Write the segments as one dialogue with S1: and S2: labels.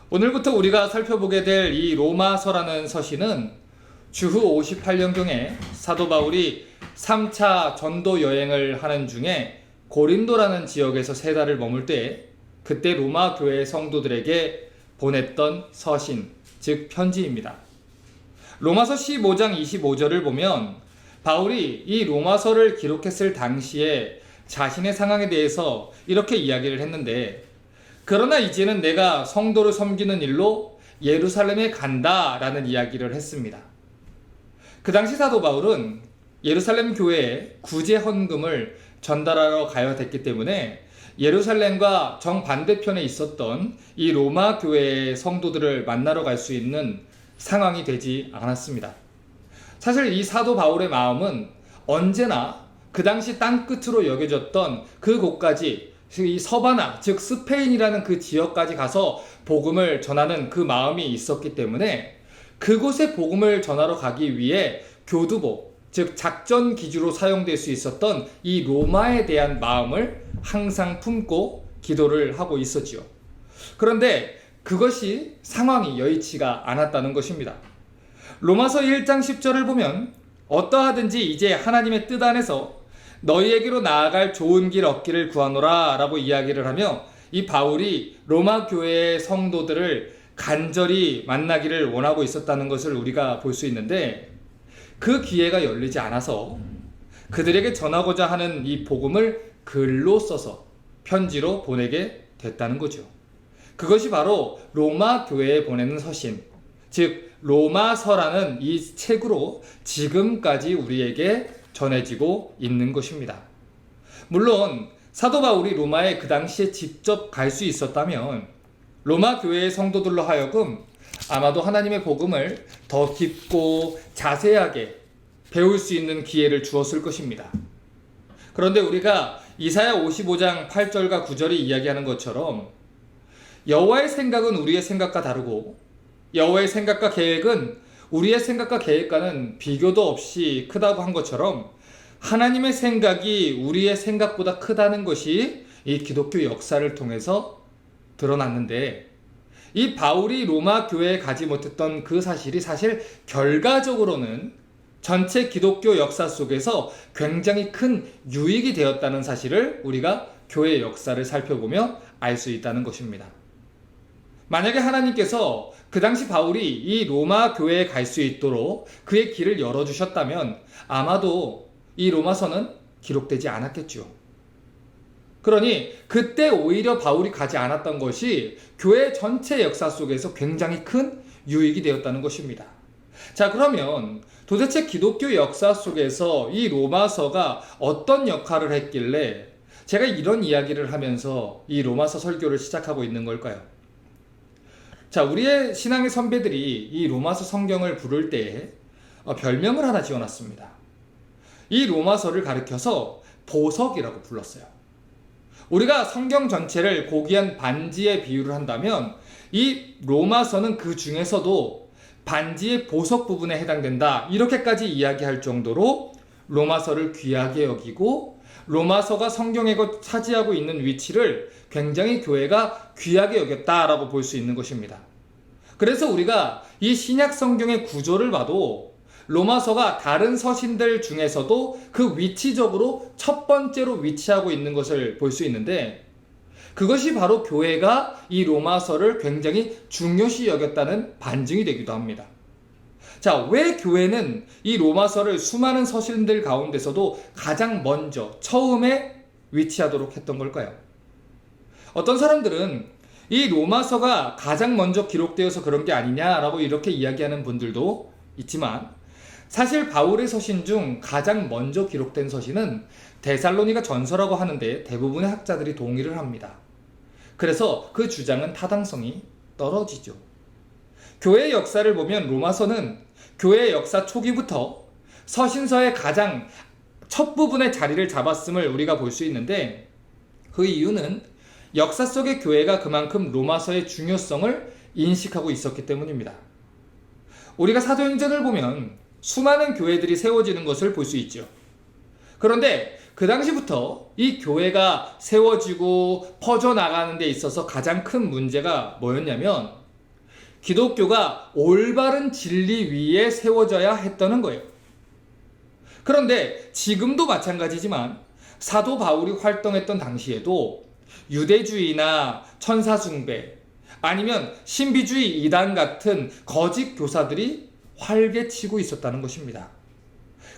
S1: 오늘부터 우리가 살펴보게 될 이 로마서라는 서신은 주후 58년경에 사도 바울이 3차 전도 여행을 하는 중에 고린도라는 지역에서 3달을 머물 때 그때 로마 교회 성도들에게 보냈던 서신, 즉 편지입니다. 로마서 15장 25절을 보면 바울이 이 로마서를 기록했을 당시에 자신의 상황에 대해서 이렇게 이야기를 했는데, 그러나 이제는 내가 성도를 섬기는 일로 예루살렘에 간다라는 이야기를 했습니다. 그 당시 사도 바울은 예루살렘 교회에 구제 헌금을 전달하러 가야 됐기 때문에 예루살렘과 정반대편에 있었던 이 로마 교회의 성도들을 만나러 갈 수 있는 상황이 되지 않았습니다. 사실 이 사도 바울의 마음은 언제나 그 당시 땅끝으로 여겨졌던 그곳까지, 이 서바나, 즉 스페인이라는 그 지역까지 가서 복음을 전하는 그 마음이 있었기 때문에 그곳에 복음을 전하러 가기 위해 교두보, 즉 작전 기지로 사용될 수 있었던 이 로마에 대한 마음을 항상 품고 기도를 하고 있었지요. 그런데 그것이 상황이 여의치가 않았다는 것입니다. 로마서 1장 10절을 보면 어떠하든지 이제 하나님의 뜻 안에서 너희에게로 나아갈 좋은 길 얻기를 구하노라 라고 이야기를 하며 이 바울이 로마 교회의 성도들을 간절히 만나기를 원하고 있었다는 것을 우리가 볼 수 있는데, 그 기회가 열리지 않아서 그들에게 전하고자 하는 이 복음을 글로 써서 편지로 보내게 됐다는 거죠. 그것이 바로 로마 교회에 보내는 서신, 즉 로마서라는 이 책으로 지금까지 우리에게 전해지고 있는 것입니다. 물론 사도 바울이 로마에 그 당시에 직접 갈 수 있었다면 로마 교회의 성도들로 하여금 아마도 하나님의 복음을 더 깊고 자세하게 배울 수 있는 기회를 주었을 것입니다. 그런데 우리가 이사야 55장 8절과 9절이 이야기하는 것처럼 여호와의 생각은 우리의 생각과 다르고 여호와의 생각과 계획은 우리의 생각과 계획과는 비교도 없이 크다고 한 것처럼 하나님의 생각이 우리의 생각보다 크다는 것이 이 기독교 역사를 통해서 드러났는데, 이 바울이 로마 교회에 가지 못했던 그 사실이 사실 결과적으로는 전체 기독교 역사 속에서 굉장히 큰 유익이 되었다는 사실을 우리가 교회 역사를 살펴보며 알 수 있다는 것입니다. 만약에 하나님께서 그 당시 바울이 이 로마 교회에 갈 수 있도록 그의 길을 열어주셨다면 아마도 이 로마서는 기록되지 않았겠죠. 그러니 그때 오히려 바울이 가지 않았던 것이 교회 전체 역사 속에서 굉장히 큰 유익이 되었다는 것입니다. 자, 그러면 도대체 기독교 역사 속에서 이 로마서가 어떤 역할을 했길래 제가 이런 이야기를 하면서 이 로마서 설교를 시작하고 있는 걸까요? 자, 우리의 신앙의 선배들이 이 로마서 성경을 부를 때 별명을 하나 지어놨습니다. 이 로마서를 가리켜서 보석이라고 불렀어요. 우리가 성경 전체를 고귀한 반지에 비유를 한다면 이 로마서는 그 중에서도 반지의 보석 부분에 해당된다, 이렇게까지 이야기할 정도로 로마서를 귀하게 여기고 로마서가 성경에 차지하고 있는 위치를 굉장히 교회가 귀하게 여겼다라고 볼 수 있는 것입니다. 그래서 우리가 이 신약 성경의 구조를 봐도 로마서가 다른 서신들 중에서도 그 위치적으로 첫 번째로 위치하고 있는 것을 볼 수 있는데, 그것이 바로 교회가 이 로마서를 굉장히 중요시 여겼다는 반증이 되기도 합니다. 자, 왜 교회는 이 로마서를 수많은 서신들 가운데서도 가장 먼저 처음에 위치하도록 했던 걸까요? 어떤 사람들은 이 로마서가 가장 먼저 기록되어서 그런 게 아니냐라고 이렇게 이야기하는 분들도 있지만, 사실 바울의 서신 중 가장 먼저 기록된 서신은 데살로니가 전서라고 하는데 대부분의 학자들이 동의를 합니다. 그래서 그 주장은 타당성이 떨어지죠. 교회의 역사를 보면 로마서는 교회의 역사 초기부터 서신서의 가장 첫 부분의 자리를 잡았음을 우리가 볼 수 있는데, 그 이유는 역사 속의 교회가 그만큼 로마서의 중요성을 인식하고 있었기 때문입니다. 우리가 사도행전을 보면 수많은 교회들이 세워지는 것을 볼 수 있죠. 그런데 그 당시부터 이 교회가 세워지고 퍼져나가는 데 있어서 가장 큰 문제가 뭐였냐면 기독교가 올바른 진리 위에 세워져야 했다는 거예요. 그런데 지금도 마찬가지지만 사도 바울이 활동했던 당시에도 유대주의나 천사숭배 아니면 신비주의 이단 같은 거짓 교사들이 활개치고 있었다는 것입니다.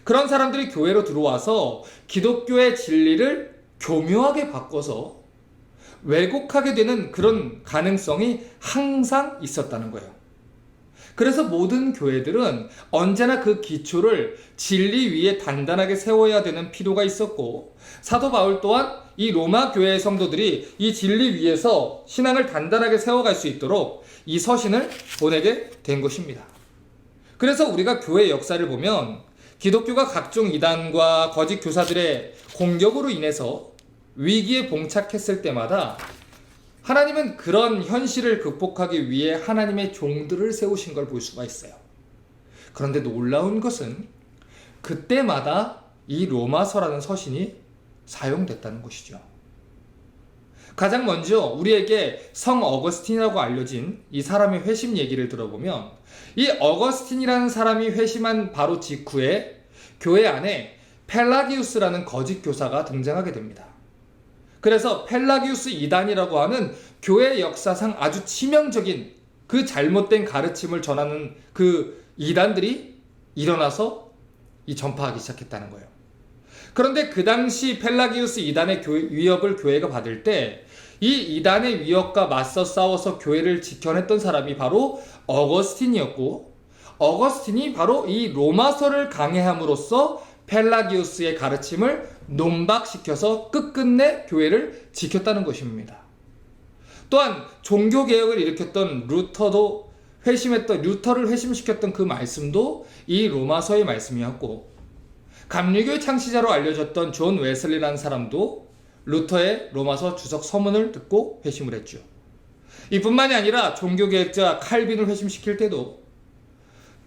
S1: 그런 사람들이 교회로 들어와서 기독교의 진리를 교묘하게 바꿔서 왜곡하게 되는 그런 가능성이 항상 있었다는 거예요. 그래서 모든 교회들은 언제나 그 기초를 진리 위에 단단하게 세워야 되는 필요가 있었고, 사도 바울 또한 이 로마 교회의 성도들이 이 진리 위에서 신앙을 단단하게 세워갈 수 있도록 이 서신을 보내게 된 것입니다. 그래서 우리가 교회 역사를 보면 기독교가 각종 이단과 거짓 교사들의 공격으로 인해서 위기에 봉착했을 때마다 하나님은 그런 현실을 극복하기 위해 하나님의 종들을 세우신 걸 볼 수가 있어요. 그런데 놀라운 것은 그때마다 이 로마서라는 서신이 사용됐다는 것이죠. 가장 먼저 우리에게 성 어거스틴이라고 알려진 이 사람의 회심 얘기를 들어보면, 이 어거스틴이라는 사람이 회심한 바로 직후에 교회 안에 펠라기우스라는 거짓 교사가 등장하게 됩니다. 그래서 펠라기우스 이단이라고 하는 교회 역사상 아주 치명적인 그 잘못된 가르침을 전하는 그 이단들이 일어나서 이 전파하기 시작했다는 거예요. 그런데 그 당시 펠라기우스 이단의 위협을 교회가 받을 때 이 이단의 위협과 맞서 싸워서 교회를 지켜냈던 사람이 바로 어거스틴이었고, 어거스틴이 바로 이 로마서를 강해함으로써 펠라기우스의 가르침을 논박시켜서 끝끝내 교회를 지켰다는 것입니다. 또한 종교개혁을 일으켰던 루터를 회심시켰던 그 말씀도 이 로마서의 말씀이었고, 감리교의 창시자로 알려졌던 존 웨슬리라는 사람도 루터의 로마서 주석 서문을 듣고 회심을 했죠. 이뿐만이 아니라 종교개혁자 칼빈을 회심시킬 때도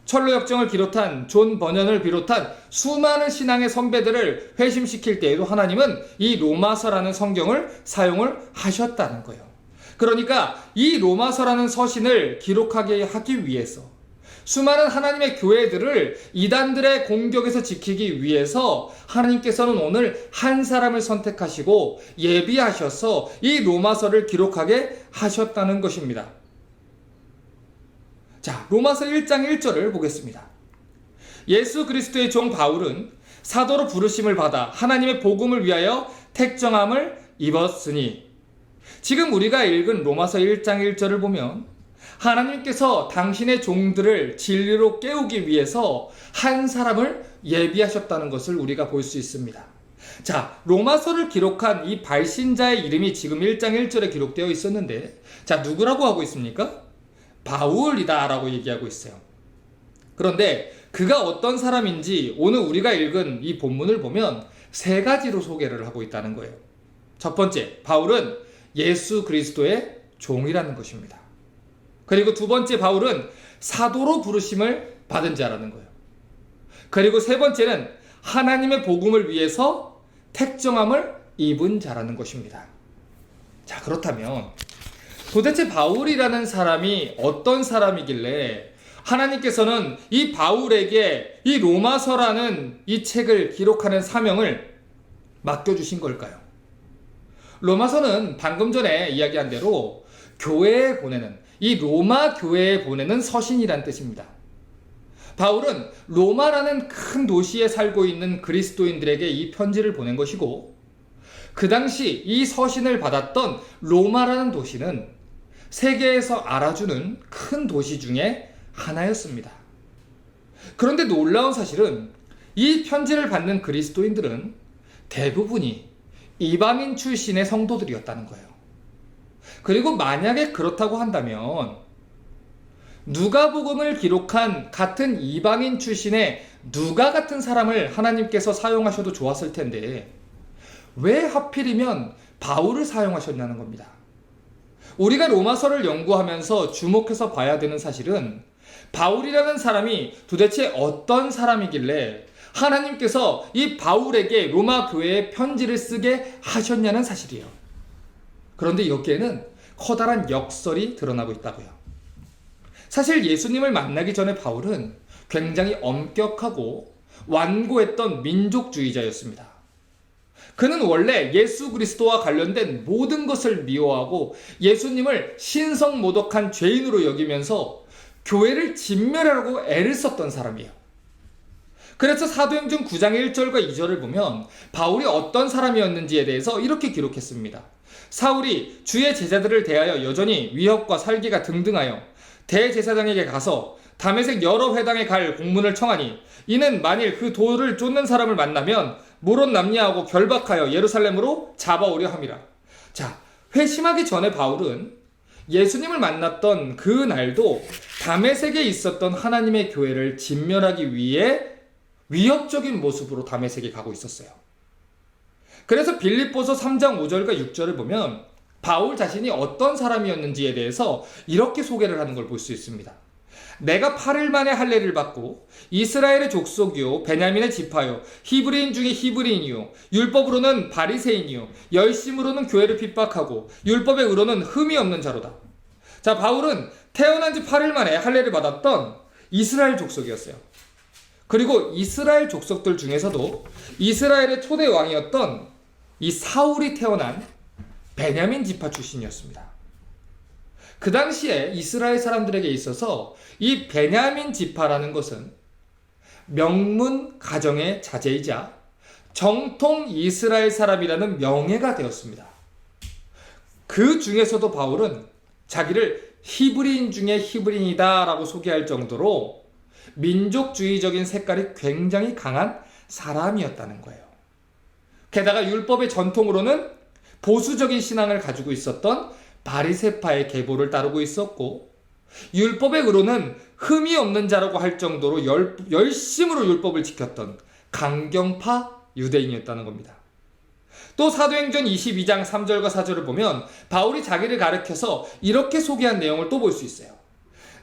S1: 철로역정을 비롯한 존 버년을 비롯한 수많은 신앙의 선배들을 회심시킬 때에도 하나님은 이 로마서라는 성경을 사용을 하셨다는 거예요. 그러니까 이 로마서라는 서신을 기록하게 하기 위해서 수많은 하나님의 교회들을 이단들의 공격에서 지키기 위해서 하나님께서는 오늘 한 사람을 선택하시고 예비하셔서 이 로마서를 기록하게 하셨다는 것입니다. 자, 로마서 1장 1절을 보겠습니다. 예수 그리스도의 종 바울은 사도로 부르심을 받아 하나님의 복음을 위하여 택정함을 입었으니, 지금 우리가 읽은 로마서 1장 1절을 보면 하나님께서 당신의 종들을 진리로 깨우기 위해서 한 사람을 예비하셨다는 것을 우리가 볼 수 있습니다. 자, 로마서를 기록한 이 발신자의 이름이 지금 1장 1절에 기록되어 있었는데, 자, 누구라고 하고 있습니까? 바울이다 라고 얘기하고 있어요. 그런데 그가 어떤 사람인지 오늘 우리가 읽은 이 본문을 보면 세 가지로 소개를 하고 있다는 거예요. 첫 번째, 바울은 예수 그리스도의 종이라는 것입니다. 그리고 두 번째, 바울은 사도로 부르심을 받은 자라는 거예요. 그리고 세 번째는 하나님의 복음을 위해서 택정함을 입은 자라는 것입니다. 자, 그렇다면 도대체 바울이라는 사람이 어떤 사람이길래 하나님께서는 이 바울에게 이 로마서라는 이 책을 기록하는 사명을 맡겨주신 걸까요? 로마서는 방금 전에 이야기한 대로 교회에 보내는, 이 로마 교회에 보내는 서신이란 뜻입니다. 바울은 로마라는 큰 도시에 살고 있는 그리스도인들에게 이 편지를 보낸 것이고, 그 당시 이 서신을 받았던 로마라는 도시는 세계에서 알아주는 큰 도시 중에 하나였습니다. 그런데 놀라운 사실은 이 편지를 받는 그리스도인들은 대부분이 이방인 출신의 성도들이었다는 거예요. 그리고 만약에 그렇다고 한다면 누가복음을 기록한 같은 이방인 출신의 누가 같은 사람을 하나님께서 사용하셔도 좋았을 텐데 왜 하필이면 바울을 사용하셨냐는 겁니다. 우리가 로마서를 연구하면서 주목해서 봐야 되는 사실은 바울이라는 사람이 도대체 어떤 사람이길래 하나님께서 이 바울에게 로마 교회에 편지를 쓰게 하셨냐는 사실이에요. 그런데 여기에는 커다란 역설이 드러나고 있다고요. 사실 예수님을 만나기 전에 바울은 굉장히 엄격하고 완고했던 민족주의자였습니다. 그는 원래 예수 그리스도와 관련된 모든 것을 미워하고 예수님을 신성모독한 죄인으로 여기면서 교회를 진멸하려고 애를 썼던 사람이에요. 그래서 사도행전 9장 1절과 2절을 보면 바울이 어떤 사람이었는지에 대해서 이렇게 기록했습니다. 사울이 주의 제자들을 대하여 여전히 위협과 살기가 등등하여 대제사장에게 가서 다메섹 여러 회당에 갈 공문을 청하니 이는 만일 그 돌을 쫓는 사람을 만나면 모론 남리하고 결박하여 예루살렘으로 잡아오려 함이라. 자, 회심하기 전에 바울은 예수님을 만났던 그 날도 다메섹에 있었던 하나님의 교회를 진멸하기 위해 위협적인 모습으로 다메섹에 가고 있었어요. 그래서 빌립보서 3장 5절과 6절을 보면 바울 자신이 어떤 사람이었는지에 대해서 이렇게 소개를 하는 걸 볼 수 있습니다. 내가 8일 만에 할례를 받고 이스라엘의 족속이요 베냐민의 지파요 히브리인 중에 히브리인이요 율법으로는 바리새인이요 열심으로는 교회를 핍박하고 율법의 의로는 흠이 없는 자로다. 자, 바울은 태어난 지 8일 만에 할례를 받았던 이스라엘 족속이었어요. 그리고 이스라엘 족속들 중에서도 이스라엘의 초대 왕이었던 이 사울이 태어난 베냐민 지파 출신이었습니다. 그 당시에 이스라엘 사람들에게 있어서 이 베냐민 지파라는 것은 명문 가정의 자제이자 정통 이스라엘 사람이라는 명예가 되었습니다. 그 중에서도 바울은 자기를 히브리인 중에 히브리인이다 라고 소개할 정도로 민족주의적인 색깔이 굉장히 강한 사람이었다는 거예요. 게다가 율법의 전통으로는 보수적인 신앙을 가지고 있었던 바리새파의 계보를 따르고 있었고 율법의 의로는 흠이 없는 자라고 할 정도로 열심으로 율법을 지켰던 강경파 유대인이었다는 겁니다. 또 사도행전 22장 3절과 4절을 보면 바울이 자기를 가리켜서 이렇게 소개한 내용을 또 볼 수 있어요.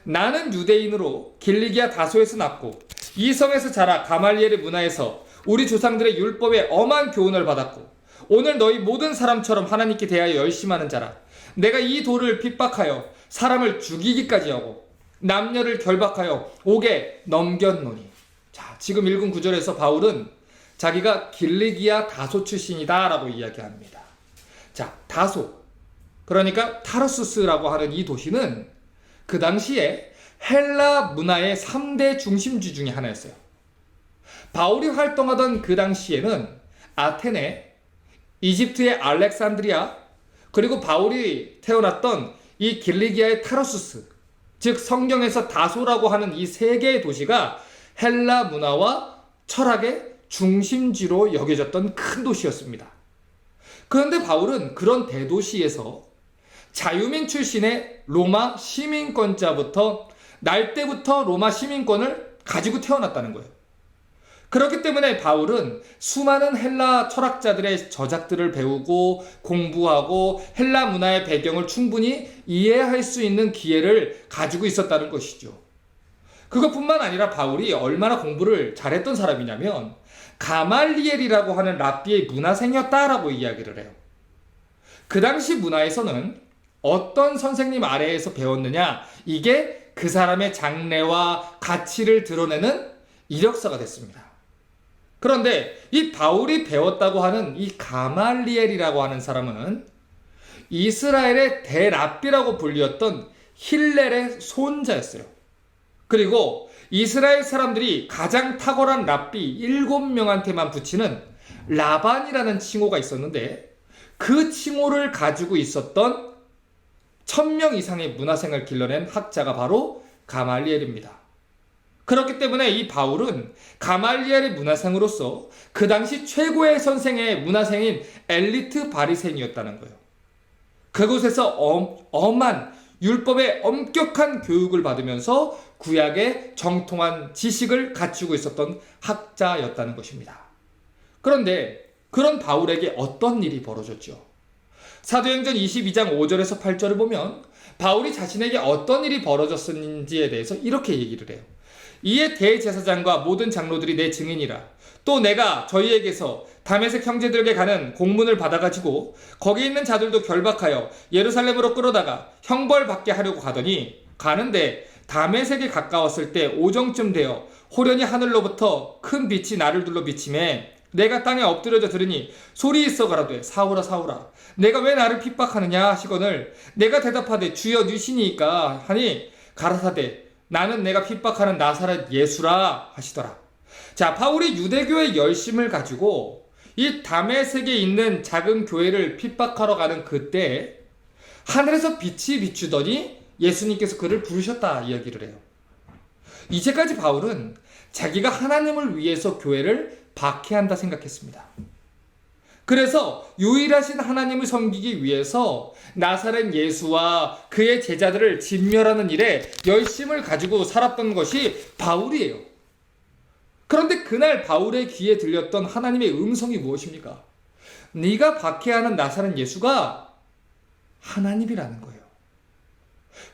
S1: 나는 유대인으로 길리기아 다소에서 났고 이 성에서 자라 가말리엘의 문화에서 우리 조상들의 율법에 엄한 교훈을 받았고 오늘 너희 모든 사람처럼 하나님께 대하여 열심하는 자라. 내가 이 돌을 핍박하여 사람을 죽이기까지 하고 남녀를 결박하여 옥에 넘겼노니. 자, 지금 읽은 구절에서 바울은 자기가 길리기아 다소 출신이다 라고 이야기합니다. 자, 다소, 그러니까 타르수스라고 하는 이 도시는 그 당시에 헬라 문화의 3대 중심지 중에 하나였어요. 바울이 활동하던 그 당시에는 아테네, 이집트의 알렉산드리아, 그리고 바울이 태어났던 이 길리기아의 타르수스, 즉 성경에서 다소라고 하는 이 세 개의 도시가 헬라 문화와 철학의 중심지로 여겨졌던 큰 도시였습니다. 그런데 바울은 그런 대도시에서 자유민 출신의 로마 시민권자부터 날 때부터 로마 시민권을 가지고 태어났다는 거예요. 그렇기 때문에 바울은 수많은 헬라 철학자들의 저작들을 배우고 공부하고 헬라 문화의 배경을 충분히 이해할 수 있는 기회를 가지고 있었다는 것이죠. 그것뿐만 아니라 바울이 얼마나 공부를 잘했던 사람이냐면 가말리엘이라고 하는 랍비의 문화생이었다라고 이야기를 해요. 그 당시 문화에서는 어떤 선생님 아래에서 배웠느냐, 이게 그 사람의 장래와 가치를 드러내는 이력서가 됐습니다. 그런데 이 바울이 배웠다고 하는 이 가말리엘이라고 하는 사람은 이스라엘의 대랍비라고 불리었던 힐렐의 손자였어요. 그리고 이스라엘 사람들이 가장 탁월한 랍비 7명한테만 붙이는 라반이라는 칭호가 있었는데 그 칭호를 가지고 있었던 1000명 이상의 문화생을 길러낸 학자가 바로 가말리엘입니다. 그렇기 때문에 이 바울은 가말리엘의 문화생으로서 그 당시 최고의 선생의 문화생인 엘리트 바리새인이었다는 거예요. 그곳에서 엄한 율법의 엄격한 교육을 받으면서 구약의 정통한 지식을 갖추고 있었던 학자였다는 것입니다. 그런데 그런 바울에게 어떤 일이 벌어졌죠? 사도행전 22장 5절에서 8절을 보면 바울이 자신에게 어떤 일이 벌어졌는지에 대해서 이렇게 얘기를 해요. 이에 대제사장과 모든 장로들이 내 증인이라. 또 내가 저희에게서 다메섹 형제들에게 가는 공문을 받아가지고 거기 있는 자들도 결박하여 예루살렘으로 끌어다가 형벌받게 하려고 가더니 가는데 다메섹에 가까웠을 때 오정쯤 되어 호련히 하늘로부터 큰 빛이 나를 둘러 비치매 내가 땅에 엎드려져 들으니 소리 있어 가라되 사울아 사울아 내가 왜 나를 핍박하느냐 하시거늘 내가 대답하되 주여 누시니이까 하니 가라사대 나는 내가 핍박하는 나사렛 예수라 하시더라. 자, 바울이 유대교의 열심을 가지고 이 다메섹에 있는 작은 교회를 핍박하러 가는 그때 하늘에서 빛이 비추더니 예수님께서 그를 부르셨다 이야기를 해요. 이제까지 바울은 자기가 하나님을 위해서 교회를 박해한다 생각했습니다. 그래서 유일하신 하나님을 섬기기 위해서 나사렛 예수와 그의 제자들을 진멸하는 일에 열심을 가지고 살았던 것이 바울이에요. 그런데 그날 바울의 귀에 들렸던 하나님의 음성이 무엇입니까? 네가 박해하는 나사렛 예수가 하나님이라는 거예요.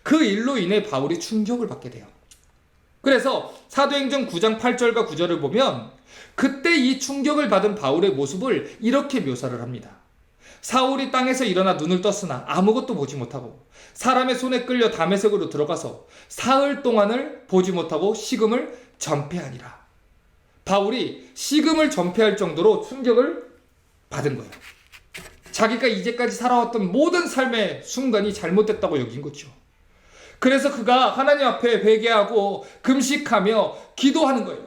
S1: 그 일로 인해 바울이 충격을 받게 돼요. 그래서 사도행전 9장 8절과 9절을 보면 그때 이 충격을 받은 바울의 모습을 이렇게 묘사를 합니다. 사울이 땅에서 일어나 눈을 떴으나 아무것도 보지 못하고 사람의 손에 끌려 다메섹으로 들어가서 사흘 동안을 보지 못하고 식음을 전폐하니라. 바울이 식음을 전폐할 정도로 충격을 받은 거예요. 자기가 이제까지 살아왔던 모든 삶의 순간이 잘못됐다고 여긴 거죠. 그래서 그가 하나님 앞에 회개하고 금식하며 기도하는 거예요.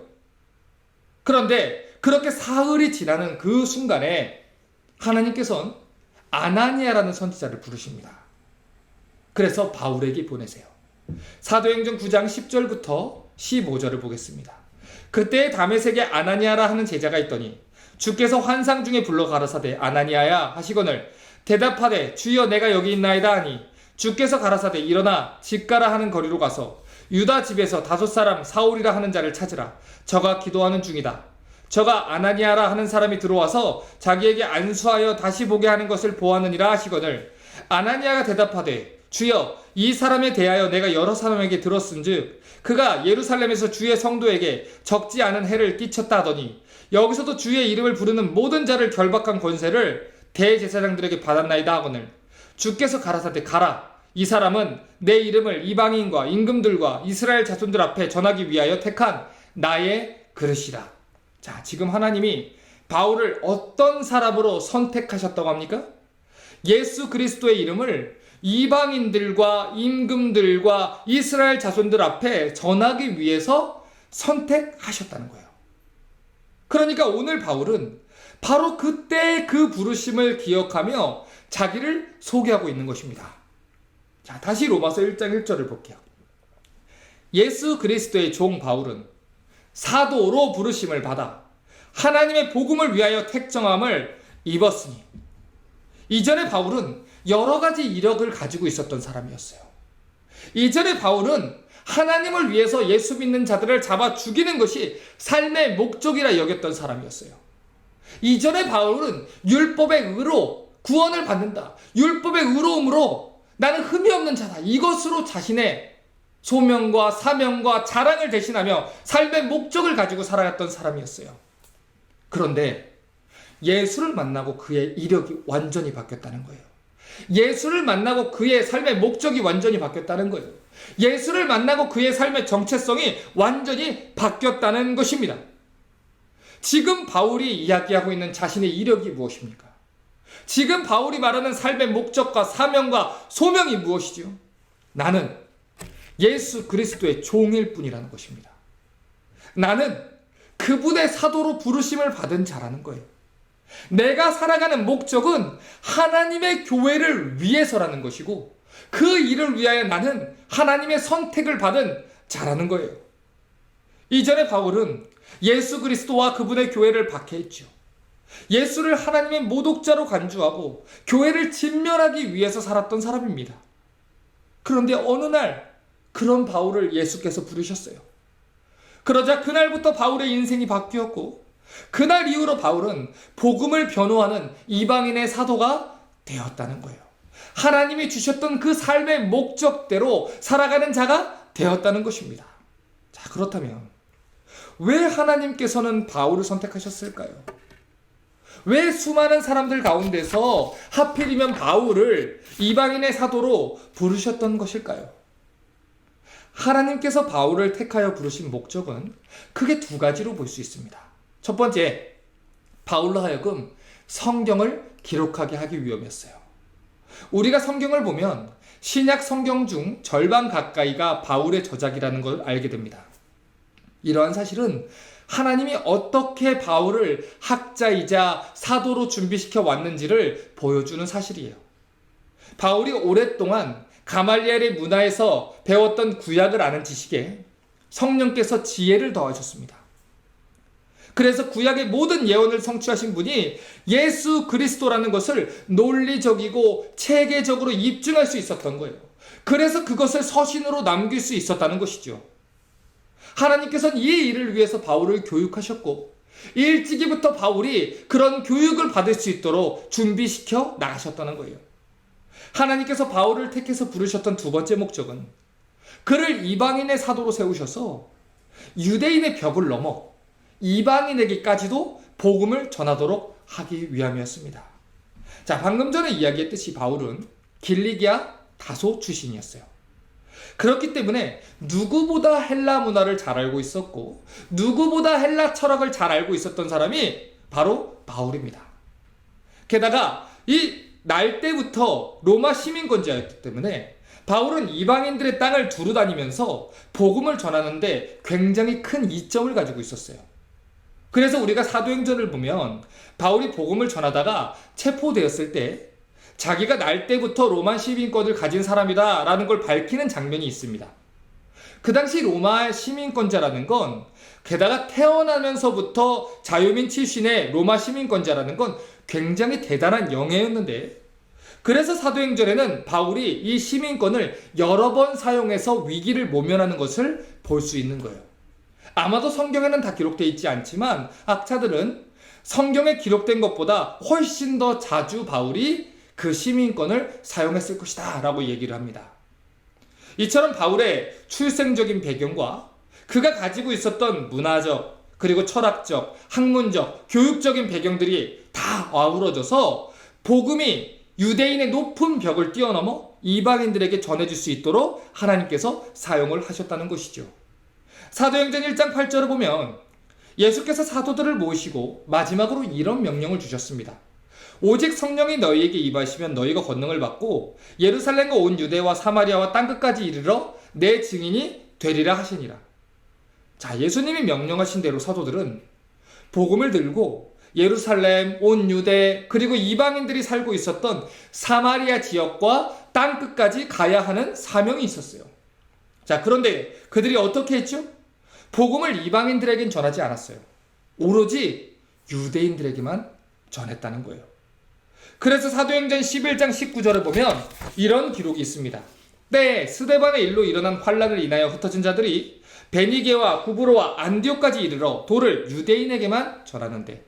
S1: 그런데 그렇게 사흘이 지나는 그 순간에 하나님께서는 아나니아라는 선지자를 부르십니다. 그래서 바울에게 보내세요. 사도행전 9장 10절부터 15절을 보겠습니다. 그때 다메섹에 아나니아라 하는 제자가 있더니 주께서 환상 중에 불러 가라사대 아나니아야 하시거늘 대답하되 주여 내가 여기 있나이다 하니 주께서 가라사대 일어나 집 가라 하는 거리로 가서 유다 집에서 5사람 사울이라 하는 자를 찾으라. 저가 기도하는 중이다. 저가 아나니아라 하는 사람이 들어와서 자기에게 안수하여 다시 보게 하는 것을 보았느니라 하시거늘 아나니아가 대답하되 주여 이 사람에 대하여 내가 여러 사람에게 들었은즉 그가 예루살렘에서 주의 성도에게 적지 않은 해를 끼쳤다 하더니 여기서도 주의 이름을 부르는 모든 자를 결박한 권세를 대제사장들에게 받았나이다 하거늘 주께서 가라사대 가라. 이 사람은 내 이름을 이방인과 임금들과 이스라엘 자손들 앞에 전하기 위하여 택한 나의 그릇이라. 자, 지금 하나님이 바울을 어떤 사람으로 선택하셨다고 합니까? 예수 그리스도의 이름을 이방인들과 임금들과 이스라엘 자손들 앞에 전하기 위해서 선택하셨다는 거예요. 그러니까 오늘 바울은 바로 그때의 그 부르심을 기억하며 자기를 소개하고 있는 것입니다. 자, 다시 로마서 1장 1절을 볼게요. 예수 그리스도의 종 바울은 사도로 부르심을 받아 하나님의 복음을 위하여 택정함을 입었으니 이전에 바울은 여러 가지 이력을 가지고 있었던 사람이었어요. 이전에 바울은 하나님을 위해서 예수 믿는 자들을 잡아 죽이는 것이 삶의 목적이라 여겼던 사람이었어요. 이전에 바울은 율법의 의로 구원을 받는다. 율법의 의로움으로 나는 흠이 없는 자다. 이것으로 자신의 소명과 사명과 자랑을 대신하며 삶의 목적을 가지고 살아갔던 사람이었어요. 그런데 예수를 만나고 그의 이력이 완전히 바뀌었다는 거예요. 예수를 만나고 그의 삶의 목적이 완전히 바뀌었다는 거예요. 예수를 만나고 그의 삶의 정체성이 완전히 바뀌었다는 것입니다. 지금 바울이 이야기하고 있는 자신의 이력이 무엇입니까? 지금 바울이 말하는 삶의 목적과 사명과 소명이 무엇이지요? 나는 예수 그리스도의 종일 뿐이라는 것입니다. 나는 그분의 사도로 부르심을 받은 자라는 거예요. 내가 살아가는 목적은 하나님의 교회를 위해서라는 것이고 그 일을 위하여 나는 하나님의 선택을 받은 자라는 거예요. 이전에 바울은 예수 그리스도와 그분의 교회를 박해했죠. 예수를 하나님의 모독자로 간주하고 교회를 진멸하기 위해서 살았던 사람입니다. 그런데 어느 날 그런 바울을 예수께서 부르셨어요. 그러자 그날부터 바울의 인생이 바뀌었고 그날 이후로 바울은 복음을 변호하는 이방인의 사도가 되었다는 거예요. 하나님이 주셨던 그 삶의 목적대로 살아가는 자가 되었다는 것입니다. 자, 그렇다면 왜 하나님께서는 바울을 선택하셨을까요? 왜 수많은 사람들 가운데서 하필이면 바울을 이방인의 사도로 부르셨던 것일까요? 하나님께서 바울을 택하여 부르신 목적은 크게 두 가지로 볼 수 있습니다. 첫 번째, 바울로 하여금 성경을 기록하게 하기 위함이었어요. 우리가 성경을 보면 신약 성경 중 절반 가까이가 바울의 저작이라는 걸 알게 됩니다. 이러한 사실은 하나님이 어떻게 바울을 학자이자 사도로 준비시켜 왔는지를 보여주는 사실이에요. 바울이 오랫동안 가말리엘의 문화에서 배웠던 구약을 아는 지식에 성령께서 지혜를 더하셨습니다. 그래서 구약의 모든 예언을 성취하신 분이 예수 그리스도라는 것을 논리적이고 체계적으로 입증할 수 있었던 거예요. 그래서 그것을 서신으로 남길 수 있었다는 것이죠. 하나님께서는 이 일을 위해서 바울을 교육하셨고 일찍이부터 바울이 그런 교육을 받을 수 있도록 준비시켜 나가셨다는 거예요. 하나님께서 바울을 택해서 부르셨던 두 번째 목적은 그를 이방인의 사도로 세우셔서 유대인의 벽을 넘어 이방인에게까지도 복음을 전하도록 하기 위함이었습니다. 자, 방금 전에 이야기했듯이 바울은 길리기아 다소 출신이었어요. 그렇기 때문에 누구보다 헬라 문화를 잘 알고 있었고 누구보다 헬라 철학을 잘 알고 있었던 사람이 바로 바울입니다. 게다가 이 날 때부터 로마 시민권자였기 때문에 바울은 이방인들의 땅을 두루 다니면서 복음을 전하는데 굉장히 큰 이점을 가지고 있었어요. 그래서 우리가 사도행전을 보면 바울이 복음을 전하다가 체포되었을 때 자기가 날 때부터 로마 시민권을 가진 사람이다 라는 걸 밝히는 장면이 있습니다. 그 당시 로마 시민권자라는 건 게다가 태어나면서부터 자유민 출신의 로마 시민권자라는 건 굉장히 대단한 영예였는데 그래서 사도행전에는 바울이 이 시민권을 여러 번 사용해서 위기를 모면하는 것을 볼 수 있는 거예요. 아마도 성경에는 다 기록되어 있지 않지만 학자들은 성경에 기록된 것보다 훨씬 더 자주 바울이 그 시민권을 사용했을 것이다 라고 얘기를 합니다. 이처럼 바울의 출생적인 배경과 그가 가지고 있었던 문화적 그리고 철학적, 학문적, 교육적인 배경들이 다 아우러져서 복음이 유대인의 높은 벽을 뛰어넘어 이방인들에게 전해질 수 있도록 하나님께서 사용을 하셨다는 것이죠. 사도행전 1장 8절을 보면 예수께서 사도들을 모시고 마지막으로 이런 명령을 주셨습니다. 오직 성령이 너희에게 임하시면 너희가 권능을 받고 예루살렘과 온 유대와 사마리아와 땅끝까지 이르러 내 증인이 되리라 하시니라. 자, 예수님이 명령하신 대로 사도들은 복음을 들고 예루살렘, 온 유대, 그리고 이방인들이 살고 있었던 사마리아 지역과 땅끝까지 가야 하는 사명이 있었어요. 자, 그런데 그들이 어떻게 했죠? 복음을 이방인들에겐 전하지 않았어요. 오로지 유대인들에게만 전했다는 거예요. 그래서 사도행전 11장 19절을 보면 이런 기록이 있습니다. 때에 스데반의 일로 일어난 환란을 인하여 흩어진 자들이 베니게와 구브로와 안디옥까지 이르러 도를 유대인에게만 전하는데,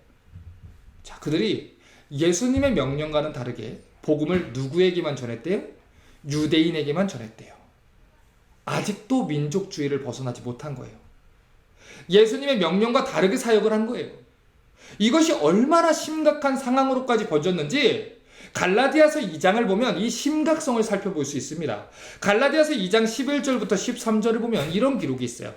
S1: 자, 그들이 예수님의 명령과는 다르게 복음을 누구에게만 전했대요? 유대인에게만 전했대요. 아직도 민족주의를 벗어나지 못한 거예요. 예수님의 명령과 다르게 사역을 한 거예요. 이것이 얼마나 심각한 상황으로까지 번졌는지 갈라디아서 2장을 보면 이 심각성을 살펴볼 수 있습니다. 갈라디아서 2장 11절부터 13절을 보면 이런 기록이 있어요.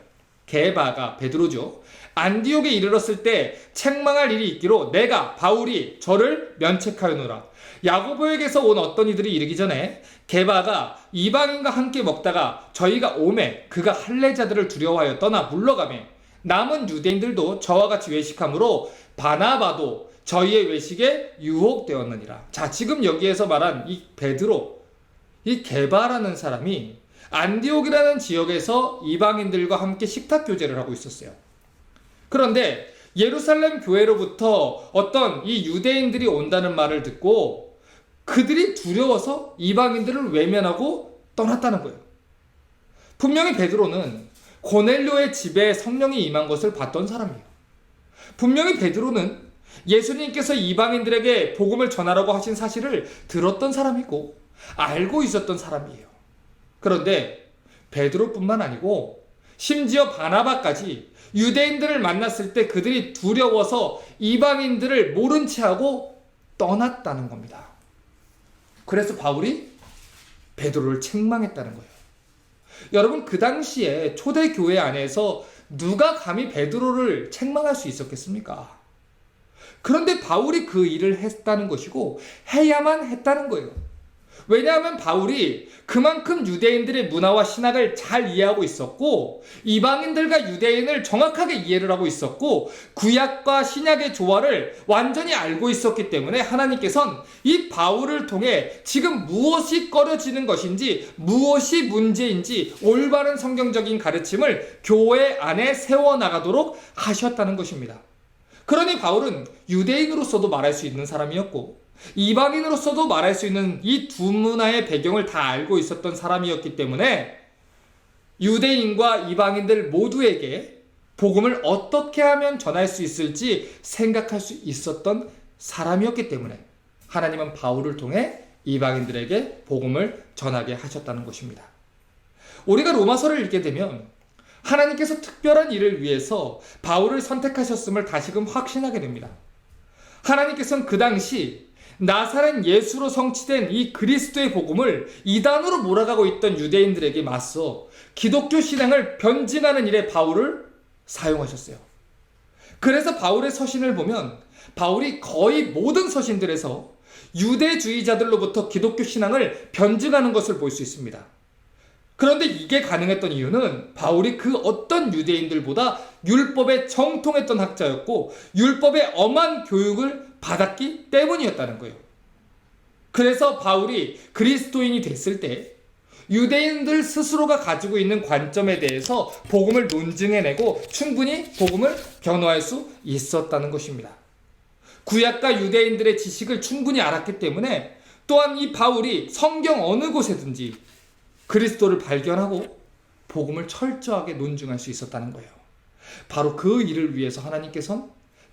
S1: 게바가 베드로죠. 안디옥에 이르렀을 때 책망할 일이 있기로 내가 바울이 저를 면책하였노라. 야고보에게서 온 어떤 이들이 이르기 전에 게바가 이방인과 함께 먹다가 저희가 오매 그가 할례자들을 두려워하여 떠나 물러가매 남은 유대인들도 저와 같이 외식함으로 바나바도 저희의 외식에 유혹되었느니라. 자, 지금 여기에서 말한 이 베드로, 이 게바라는 사람이 안디옥이라는 지역에서 이방인들과 함께 식탁 교제를 하고 있었어요. 그런데 예루살렘 교회로부터 어떤 이 유대인들이 온다는 말을 듣고 그들이 두려워서 이방인들을 외면하고 떠났다는 거예요. 분명히 베드로는 고넬료의 집에 성령이 임한 것을 봤던 사람이에요. 분명히 베드로는 예수님께서 이방인들에게 복음을 전하라고 하신 사실을 들었던 사람이고 알고 있었던 사람이에요. 그런데 베드로뿐만 아니고 심지어 바나바까지 유대인들을 만났을 때 그들이 두려워서 이방인들을 모른 채 하고 떠났다는 겁니다. 그래서 바울이 베드로를 책망했다는 거예요. 여러분, 그 당시에 초대교회 안에서 누가 감히 베드로를 책망할 수 있었겠습니까? 그런데 바울이 그 일을 했다는 것이고 해야만 했다는 거예요. 왜냐하면 바울이 그만큼 유대인들의 문화와 신학을 잘 이해하고 있었고 이방인들과 유대인을 정확하게 이해를 하고 있었고 구약과 신약의 조화를 완전히 알고 있었기 때문에 하나님께서는 이 바울을 통해 지금 무엇이 꺼려지는 것인지 무엇이 문제인지 올바른 성경적인 가르침을 교회 안에 세워나가도록 하셨다는 것입니다. 그러니 바울은 유대인으로서도 말할 수 있는 사람이었고 이방인으로서도 말할 수 있는 이 두 문화의 배경을 다 알고 있었던 사람이었기 때문에 유대인과 이방인들 모두에게 복음을 어떻게 하면 전할 수 있을지 생각할 수 있었던 사람이었기 때문에 하나님은 바울을 통해 이방인들에게 복음을 전하게 하셨다는 것입니다. 우리가 로마서를 읽게 되면 하나님께서 특별한 일을 위해서 바울을 선택하셨음을 다시금 확신하게 됩니다. 하나님께서는 그 당시 나사렛 예수로 성취된 이 그리스도의 복음을 이단으로 몰아가고 있던 유대인들에게 맞서 기독교 신앙을 변증하는 일에 바울을 사용하셨어요. 그래서 바울의 서신을 보면 바울이 거의 모든 서신들에서 유대주의자들로부터 기독교 신앙을 변증하는 것을 볼 수 있습니다. 그런데 이게 가능했던 이유는 바울이 그 어떤 유대인들보다 율법에 정통했던 학자였고 율법의 엄한 교육을 받았기 때문이었다는 거예요. 그래서 바울이 그리스도인이 됐을 때 유대인들 스스로가 가지고 있는 관점에 대해서 복음을 논증해내고 충분히 복음을 변호할 수 있었다는 것입니다. 구약과 유대인들의 지식을 충분히 알았기 때문에 또한 이 바울이 성경 어느 곳에든지 그리스도를 발견하고 복음을 철저하게 논증할 수 있었다는 거예요. 바로 그 일을 위해서 하나님께서는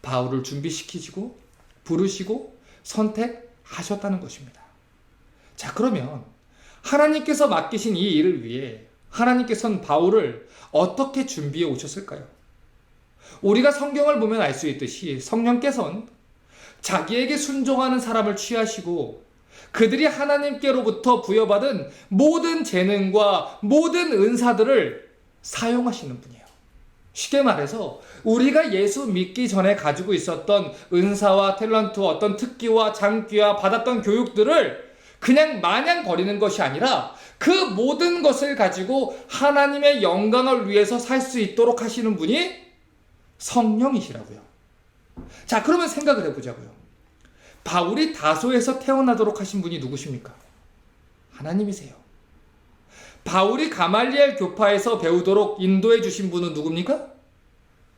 S1: 바울을 준비시키시고 부르시고 선택하셨다는 것입니다. 자, 그러면 하나님께서 맡기신 이 일을 위해 하나님께서는 바울을 어떻게 준비해 오셨을까요? 우리가 성경을 보면 알 수 있듯이 성령께서는 자기에게 순종하는 사람을 취하시고 그들이 하나님께로부터 부여받은 모든 재능과 모든 은사들을 사용하시는 분이에요. 쉽게 말해서 우리가 예수 믿기 전에 가지고 있었던 은사와 탤런트와 어떤 특기와 장기와 받았던 교육들을 그냥 마냥 버리는 것이 아니라 그 모든 것을 가지고 하나님의 영광을 위해서 살 수 있도록 하시는 분이 성령이시라고요. 자, 그러면 생각을 해보자고요. 바울이 다소에서 태어나도록 하신 분이 누구십니까? 하나님이세요. 바울이 가말리엘 교파에서 배우도록 인도해 주신 분은 누굽니까?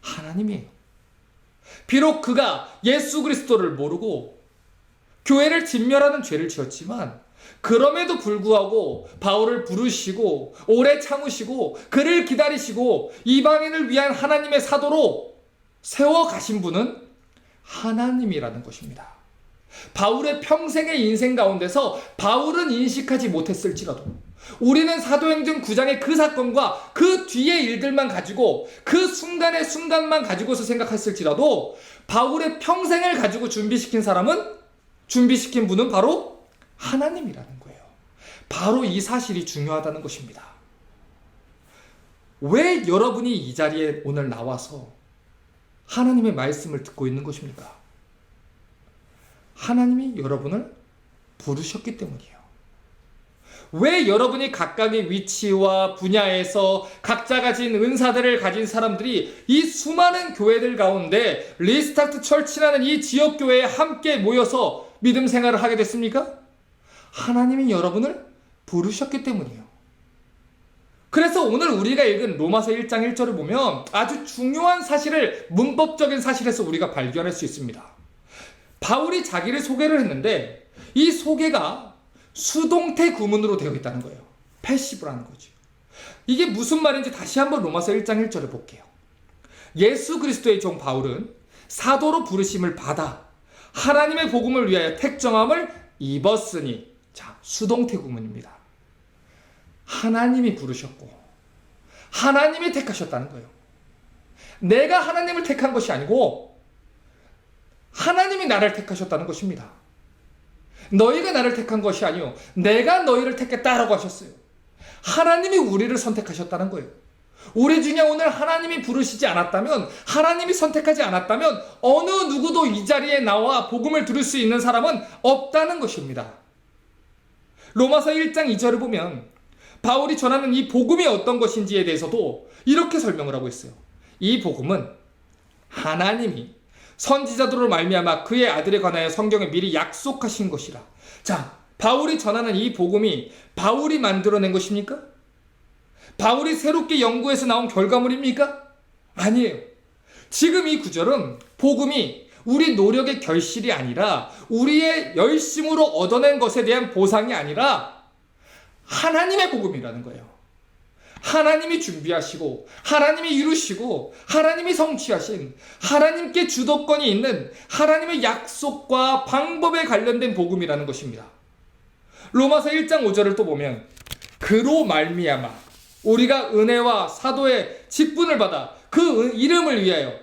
S1: 하나님이에요. 비록 그가 예수 그리스도를 모르고 교회를 진멸하는 죄를 지었지만 그럼에도 불구하고 바울을 부르시고 오래 참으시고 그를 기다리시고 이방인을 위한 하나님의 사도로 세워가신 분은 하나님이라는 것입니다. 바울의 평생의 인생 가운데서 바울은 인식하지 못했을지라도 우리는 사도행전 9장의 그 사건과 그 뒤의 일들만 가지고 그 순간의 순간만 가지고서 생각했을지라도 바울의 평생을 가지고 준비시킨 분은 바로 하나님이라는 거예요. 바로 이 사실이 중요하다는 것입니다. 왜 여러분이 이 자리에 오늘 나와서 하나님의 말씀을 듣고 있는 것입니까? 하나님이 여러분을 부르셨기 때문이에요. 왜 여러분이 각각의 위치와 분야에서 각자 가진 은사들을 가진 사람들이 이 수많은 교회들 가운데 리스타트 철치라는 이 지역교회에 함께 모여서 믿음 생활을 하게 됐습니까? 하나님이 여러분을 부르셨기 때문이에요. 그래서 오늘 우리가 읽은 로마서 1장 1절을 보면 아주 중요한 사실을 문법적인 사실에서 우리가 발견할 수 있습니다. 바울이 자기를 소개를 했는데 이 소개가 수동태 구문으로 되어 있다는 거예요. 패시브라는 거죠. 이게 무슨 말인지 다시 한번 로마서 1장 1절을 볼게요. 예수 그리스도의 종 바울은 사도로 부르심을 받아 하나님의 복음을 위하여 택정함을 입었으니, 자, 수동태 구문입니다. 하나님이 부르셨고 하나님이 택하셨다는 거예요. 내가 하나님을 택한 것이 아니고 하나님이 나를 택하셨다는 것입니다. 너희가 나를 택한 것이 아니요 내가 너희를 택했다라고 하셨어요. 하나님이 우리를 선택하셨다는 거예요. 우리 중에 오늘 하나님이 부르시지 않았다면, 하나님이 선택하지 않았다면 어느 누구도 이 자리에 나와 복음을 들을 수 있는 사람은 없다는 것입니다. 로마서 1장 2절을 보면 바울이 전하는 이 복음이 어떤 것인지에 대해서도 이렇게 설명을 하고 있어요. 이 복음은 하나님이 선지자들로 말미암아 그의 아들에 관하여 성경에 미리 약속하신 것이라. 자, 바울이 전하는 이 복음이 바울이 만들어낸 것입니까? 바울이 새롭게 연구해서 나온 결과물입니까? 아니에요. 지금 이 구절은 복음이 우리 노력의 결실이 아니라 우리의 열심으로 얻어낸 것에 대한 보상이 아니라 하나님의 복음이라는 거예요. 하나님이 준비하시고 하나님이 이루시고 하나님이 성취하신, 하나님께 주도권이 있는 하나님의 약속과 방법에 관련된 복음이라는 것입니다. 로마서 1장 5절을 또 보면 그로 말미암아 우리가 은혜와 사도의 직분을 받아 그 이름을 위하여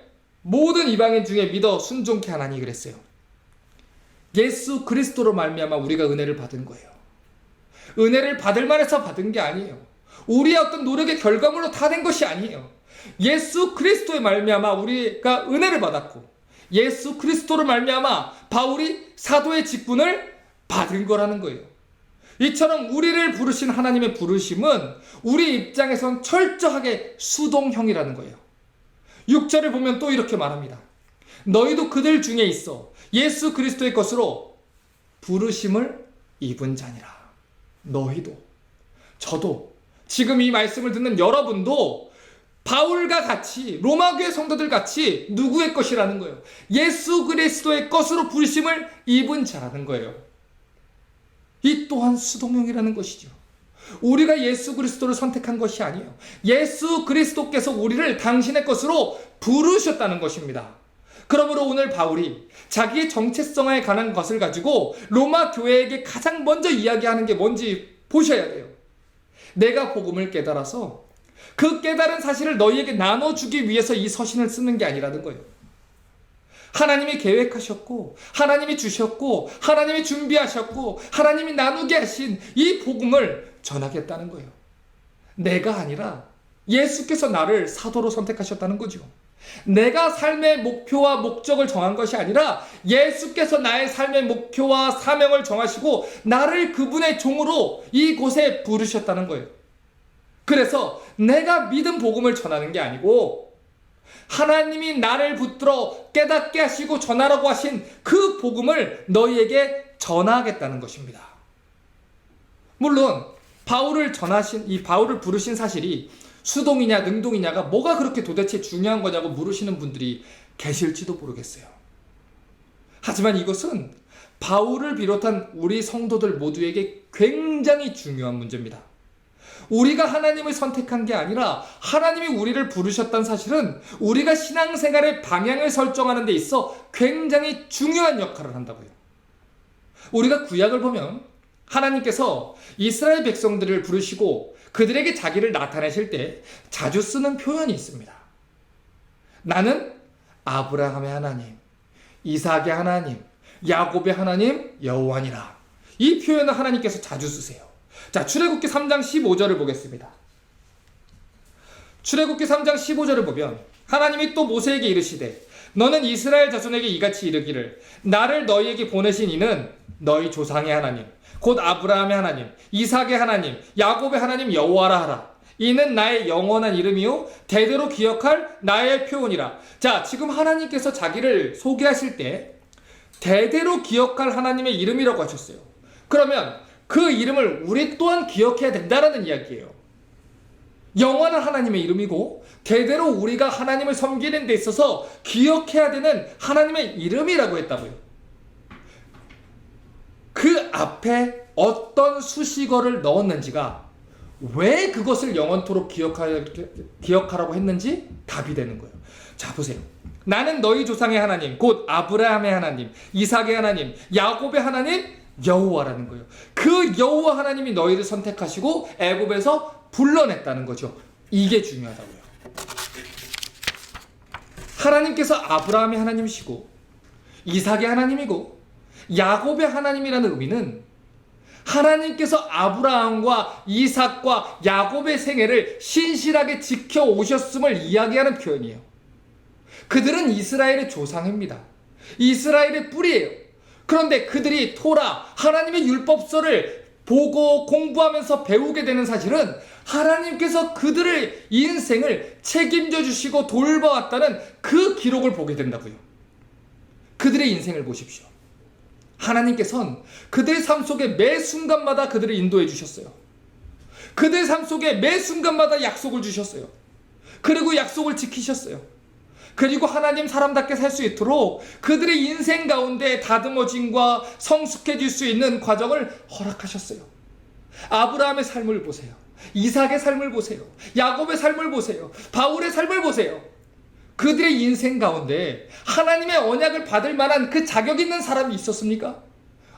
S1: 모든 이방인 중에 믿어 순종케 하나니 그랬어요. 예수 그리스도로 말미암아 우리가 은혜를 받은 거예요. 은혜를 받을 만해서 받은 게 아니에요. 우리의 어떤 노력의 결과물로 다 된 것이 아니에요. 예수 그리스도의 말미암아 우리가 은혜를 받았고, 예수 그리스도로 말미암아 바울이 사도의 직분을 받은 거라는 거예요. 이처럼 우리를 부르신 하나님의 부르심은 우리 입장에선 철저하게 수동형이라는 거예요. 6절을 보면 또 이렇게 말합니다. 너희도 그들 중에 있어 예수 그리스도의 것으로 부르심을 입은 자니라. 너희도, 저도, 지금 이 말씀을 듣는 여러분도 바울과 같이, 로마교회 성도들 같이 누구의 것이라는 거예요? 예수 그리스도의 것으로 부르심을 입은 자라는 거예요. 이 또한 수동형이라는 것이죠. 우리가 예수 그리스도를 선택한 것이 아니에요. 예수 그리스도께서 우리를 당신의 것으로 부르셨다는 것입니다. 그러므로 오늘 바울이 자기의 정체성에 관한 것을 가지고 로마 교회에게 가장 먼저 이야기하는 게 뭔지 보셔야 돼요. 내가 복음을 깨달아서 그 깨달은 사실을 너희에게 나눠주기 위해서 이 서신을 쓰는 게 아니라는 거예요. 하나님이 계획하셨고, 하나님이 주셨고, 하나님이 준비하셨고, 하나님이 나누게 하신 이 복음을 전하겠다는 거예요. 내가 아니라 예수께서 나를 사도로 선택하셨다는 거죠. 내가 삶의 목표와 목적을 정한 것이 아니라 예수께서 나의 삶의 목표와 사명을 정하시고 나를 그분의 종으로 이곳에 부르셨다는 거예요. 그래서 내가 믿은 복음을 전하는 게 아니고 하나님이 나를 붙들어 깨닫게 하시고 전하라고 하신 그 복음을 너희에게 전하겠다는 것입니다. 물론 바울을 부르신 사실이 수동이냐 능동이냐가 뭐가 그렇게 도대체 중요한 거냐고 물으시는 분들이 계실지도 모르겠어요. 하지만 이것은 바울을 비롯한 우리 성도들 모두에게 굉장히 중요한 문제입니다. 우리가 하나님을 선택한 게 아니라 하나님이 우리를 부르셨다는 사실은 우리가 신앙생활의 방향을 설정하는 데 있어 굉장히 중요한 역할을 한다고요. 우리가 구약을 보면 하나님께서 이스라엘 백성들을 부르시고 그들에게 자기를 나타내실 때 자주 쓰는 표현이 있습니다. 나는 아브라함의 하나님, 이삭의 하나님, 야곱의 하나님 여호와니라. 이 표현을 하나님께서 자주 쓰세요. 자, 출애굽기 3장 15절을 보겠습니다. 출애굽기 3장 15절을 보면 하나님이 또 모세에게 이르시되 너는 이스라엘 자손에게 이같이 이르기를 나를 너희에게 보내신 이는 너희 조상의 하나님 곧 아브라함의 하나님, 이삭의 하나님, 야곱의 하나님 여호와라 하라. 이는 나의 영원한 이름이요 대대로 기억할 나의 표현이라. 자, 지금 하나님께서 자기를 소개하실 때 대대로 기억할 하나님의 이름이라고 하셨어요. 그러면 그 이름을 우리 또한 기억해야 된다는 이야기예요. 영원한 하나님의 이름이고 대대로 우리가 하나님을 섬기는 데 있어서 기억해야 되는 하나님의 이름이라고 했다고요. 그 앞에 어떤 수식어를 넣었는지가 왜 그것을 영원토록 기억하라고 했는지 답이 되는 거예요. 자, 보세요. 나는 너희 조상의 하나님 곧 아브라함의 하나님, 이삭의 하나님, 야곱의 하나님 여호와라는 거예요. 그 여호와 하나님이 너희를 선택하시고 애굽에서 불러냈다는 거죠. 이게 중요하다고요. 하나님께서 아브라함의 하나님이시고 이삭의 하나님이고 야곱의 하나님이라는 의미는 하나님께서 아브라함과 이삭과 야곱의 생애를 신실하게 지켜오셨음을 이야기하는 표현이에요. 그들은 이스라엘의 조상입니다. 이스라엘의 뿌리예요. 그런데 그들이 토라, 하나님의 율법서를 보고 공부하면서 배우게 되는 사실은 하나님께서 그들의 인생을 책임져 주시고 돌봐왔다는 그 기록을 보게 된다고요. 그들의 인생을 보십시오. 하나님께서는 그들의 삶 속에 매 순간마다 그들을 인도해 주셨어요. 그들의 삶 속에 매 순간마다 약속을 주셨어요. 그리고 약속을 지키셨어요. 그리고 하나님 사람답게 살 수 있도록 그들의 인생 가운데 다듬어짐과 성숙해질 수 있는 과정을 허락하셨어요. 아브라함의 삶을 보세요. 이삭의 삶을 보세요. 야곱의 삶을 보세요. 바울의 삶을 보세요. 그들의 인생 가운데 하나님의 언약을 받을 만한 그 자격 있는 사람이 있었습니까?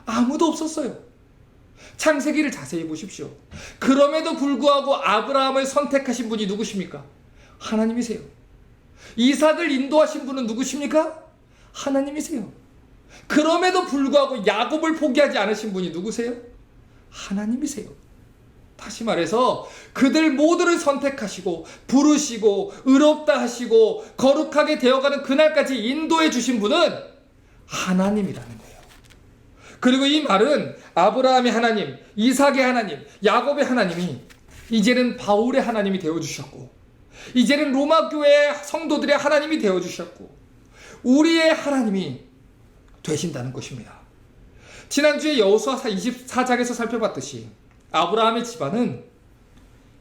S1: 아무도 없었어요. 창세기를 자세히 보십시오. 그럼에도 불구하고 아브라함을 선택하신 분이 누구십니까? 하나님이세요. 이삭을 인도하신 분은 누구십니까? 하나님이세요. 그럼에도 불구하고 야곱을 포기하지 않으신 분이 누구세요? 하나님이세요. 다시 말해서 그들 모두를 선택하시고 부르시고 의롭다 하시고 거룩하게 되어가는 그날까지 인도해 주신 분은 하나님이라는 거예요. 그리고 이 말은 아브라함의 하나님, 이삭의 하나님, 야곱의 하나님이 이제는 바울의 하나님이 되어주셨고, 이제는 로마 교회 성도들의 하나님이 되어주셨고, 우리의 하나님이 되신다는 것입니다. 지난주에 여호수아 24장에서 살펴봤듯이 아브라함의 집안은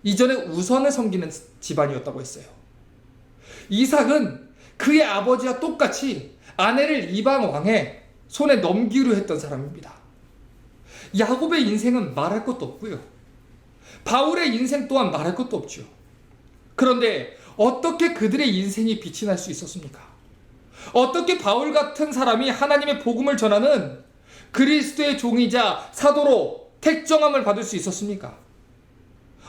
S1: 이전에 우선을 섬기는 집안이었다고 했어요. 이삭은 그의 아버지와 똑같이 아내를 이방 왕의 손에 넘기려 했던 사람입니다. 야곱의 인생은 말할 것도 없고요. 바울의 인생 또한 말할 것도 없죠. 그런데 어떻게 그들의 인생이 빛이 날 수 있었습니까? 어떻게 바울 같은 사람이 하나님의 복음을 전하는 그리스도의 종이자 사도로 택정함을 받을 수 있었습니까?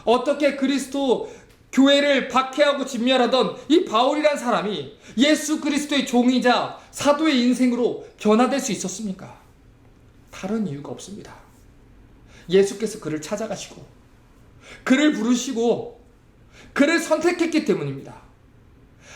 S1: 어떻게 그리스도 교회를 박해하고 진멸하던 이 바울이란 사람이 예수 그리스도의 종이자 사도의 인생으로 변화될 수 있었습니까? 다른 이유가 없습니다. 예수께서 그를 찾아가시고 그를 부르시고 그를 선택했기 때문입니다.